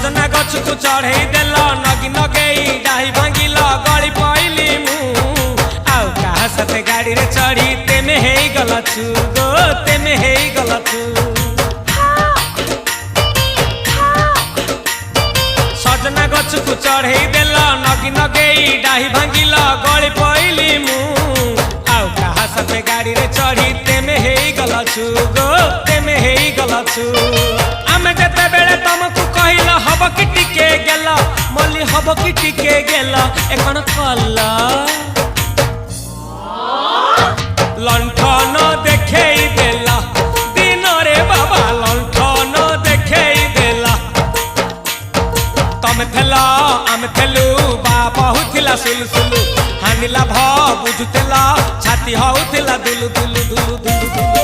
सजना गछ को चढ़े देल नगी नगेई डाही भांगिल गली पइली मु आउ कहा साथे गाड़ी रे चढ़ी तेमे हेई गला छु गो तेमे हेई गला छु सजना गछ को चढ़े देल नगी नगेई डाही भांगिल गली पइली मु आउ कहा साथे गाड़ी रे चढ़ी तेमे हेई गला छु गो तेमे हेई गला छु आमे जते बेले तुमको कहिल हब कि टिके गेल मल्ली हब कि टिके गेल एकन कला लंठन देखेई देला दिन रे बाबा लंठन देखेई देला तमे थेला आमे थेलु बाबा हुथिला सुलु हानिला भ बुझुतेला छाती हउथिला दुलु दुलु दुलु दुलु दुलु